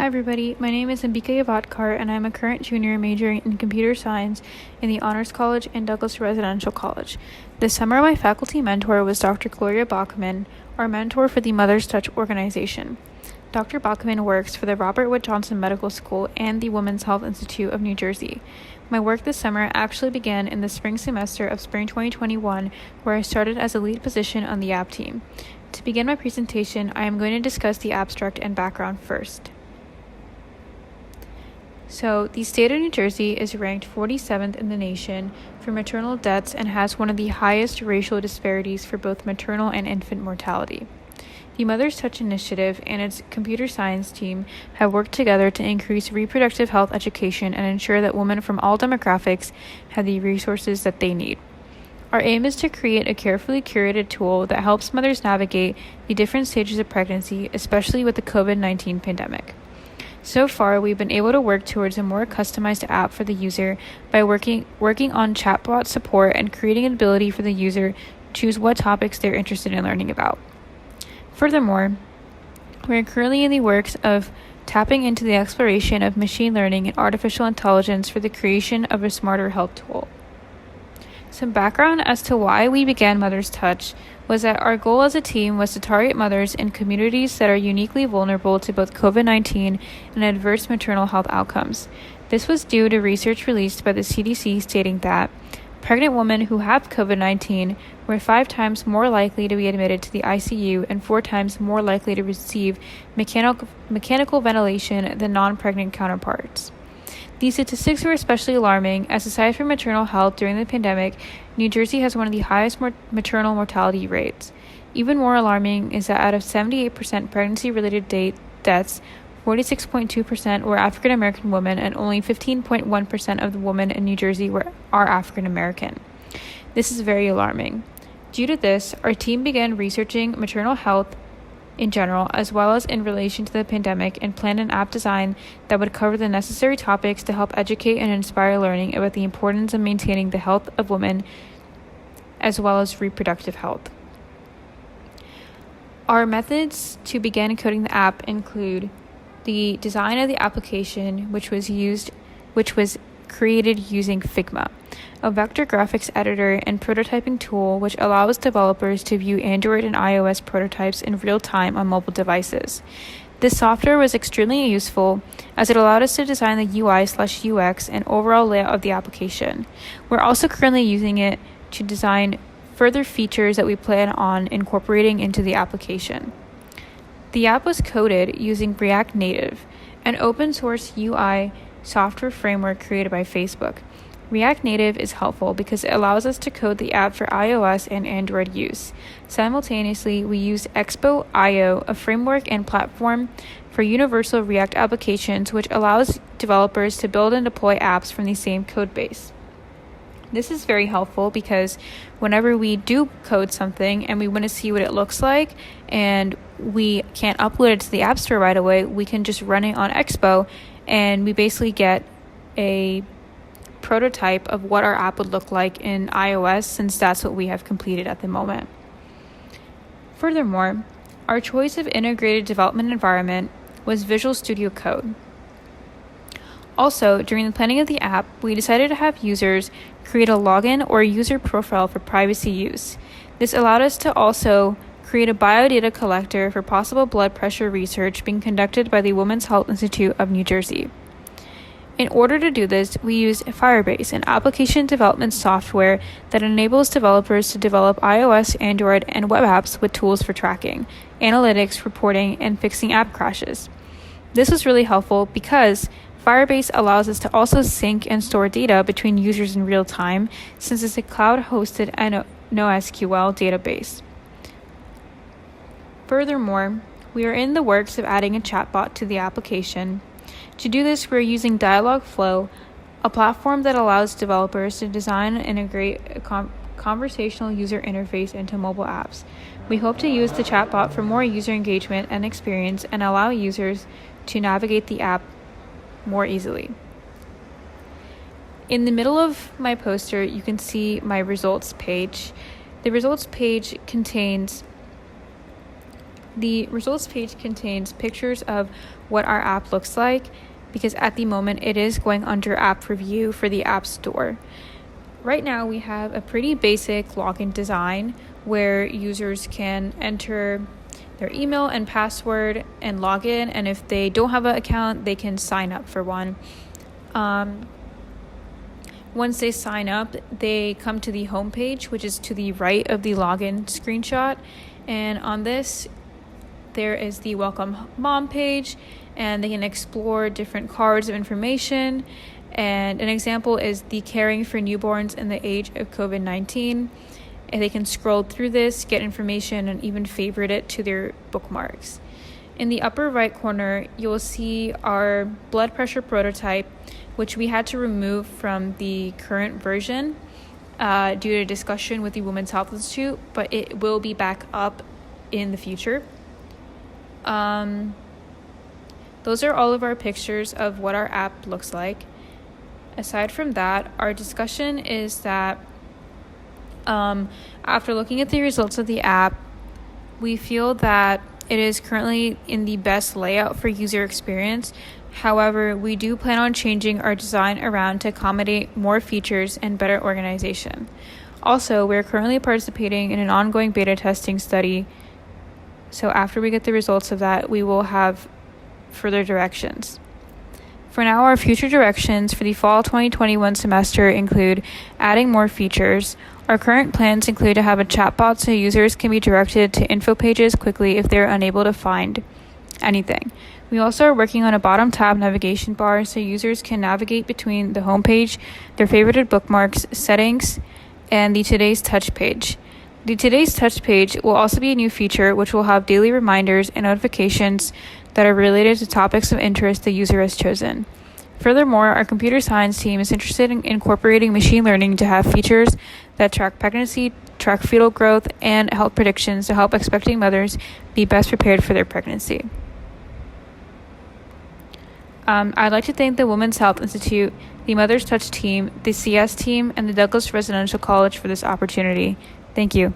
Hi everybody, my name is Ambika Yavatkar and I'm a current junior majoring in computer science in the Honors College and Douglas Residential College. This summer my faculty mentor was Dr. Gloria Bachmann, our mentor for the Mother's Touch organization. Dr. Bachmann works for the Robert Wood Johnson Medical School and the Women's Health Institute of New Jersey. My work this summer actually began in the spring semester of spring 2021, where I started as a lead position on the app team. To begin my presentation, I am going to discuss the abstract and background first. So, the state of New Jersey is ranked 47th in the nation for maternal deaths and has one of the highest racial disparities for both maternal and infant mortality. The Mother's Touch Initiative and its computer science team have worked together to increase reproductive health education and ensure that women from all demographics have the resources that they need. Our aim is to create a carefully curated tool that helps mothers navigate the different stages of pregnancy, especially with the COVID-19 pandemic. So far, we've been able to work towards a more customized app for the user by working on chatbot support and creating an ability for the user to choose what topics they're interested in learning about. Furthermore, we're currently in the works of tapping into the exploration of machine learning and artificial intelligence for the creation of a smarter health tool. Some background as to why we began Mother's Touch was that our goal as a team was to target mothers in communities that are uniquely vulnerable to both COVID-19 and adverse maternal health outcomes. This was due to research released by the CDC stating that pregnant women who have COVID-19 were 5 times more likely to be admitted to the ICU and 4 times more likely to receive mechanical ventilation than non-pregnant counterparts. These statistics were especially alarming, as aside from maternal health during the pandemic, New Jersey has one of the highest maternal mortality rates. Even more alarming is that out of 78% pregnancy-related deaths, 46.2% were African American women, and only 15.1% of the women in New Jersey are African American. This is very alarming. Due to this, our team began researching maternal health in general, as well as in relation to the pandemic, and planned an app design that would cover the necessary topics to help educate and inspire learning about the importance of maintaining the health of women as well as reproductive health. Our methods to begin coding the app include the design of the application, which was created using Figma, a vector graphics editor and prototyping tool which allows developers to view Android and iOS prototypes in real time on mobile devices. This software was extremely useful as it allowed us to design the UI/UX and overall layout of the application. We're also currently using it to design further features that we plan on incorporating into the application. The app was coded using React Native, an open source UI software framework created by Facebook. React Native is helpful because it allows us to code the app for iOS and Android use. Simultaneously, we use Expo.io, a framework and platform for universal React applications, which allows developers to build and deploy apps from the same code base. This is very helpful because whenever we do code something and we want to see what it looks like and we can't upload it to the App Store right away, we can just run it on Expo and we basically get a prototype of what our app would look like in iOS, since that's what we have completed at the moment. Furthermore, our choice of integrated development environment was Visual Studio Code. Also, during the planning of the app, we decided to have users create a login or a user profile for privacy use. This allowed us to also create a biodata collector for possible blood pressure research being conducted by the Women's Health Institute of New Jersey. In order to do this, we used Firebase, an application development software that enables developers to develop iOS, Android, and web apps with tools for tracking, analytics, reporting, and fixing app crashes. This was really helpful because Firebase allows us to also sync and store data between users in real time, since it's a cloud-hosted NoSQL database. Furthermore, we are in the works of adding a chatbot to the application. To do this, we're using Dialogflow, a platform that allows developers to design and integrate a conversational user interface into mobile apps. We hope to use the chatbot for more user engagement and experience and allow users to navigate the app more easily. In the middle of my poster, you can see my results page. The results page contains The results page contains pictures of what our app looks like, because at the moment it is going under app review for the App Store. Right now we have a pretty basic login design where users can enter their email and password and log in, and if they don't have an account, they can sign up for one. Once they sign up, they come to the home page, which is to the right of the login screenshot, and on this there is the Welcome Mom page, and they can explore different cards of information. And an example is the Caring for Newborns in the Age of COVID-19. And they can scroll through this, get information, and even favorite it to their bookmarks. In the upper right corner, you'll see our blood pressure prototype, which we had to remove from the current version due to discussion with the Women's Health Institute, but it will be back up in the future. Those are all of our pictures of what our app looks like. Aside from that, our discussion is that after looking at the results of the app, we feel that it is currently in the best layout for user experience. However, we do plan on changing our design around to accommodate more features and better organization. Also, we're currently participating in an ongoing beta testing study. So after we get the results of that, we will have further directions. For now, our future directions for the fall 2021 semester include adding more features. Our current plans include to have a chatbot so users can be directed to info pages quickly if they're unable to find anything. We also are working on a bottom tab navigation bar so users can navigate between the homepage, their favorited bookmarks, settings, and the Today's Touch page. The Today's Touch page will also be a new feature which will have daily reminders and notifications that are related to topics of interest the user has chosen. Furthermore, our computer science team is interested in incorporating machine learning to have features that track pregnancy, track fetal growth, and health predictions to help expecting mothers be best prepared for their pregnancy. I'd like to thank the Women's Health Institute, the Mother's Touch team, the CS team, and the Douglas Residential College for this opportunity. Thank you.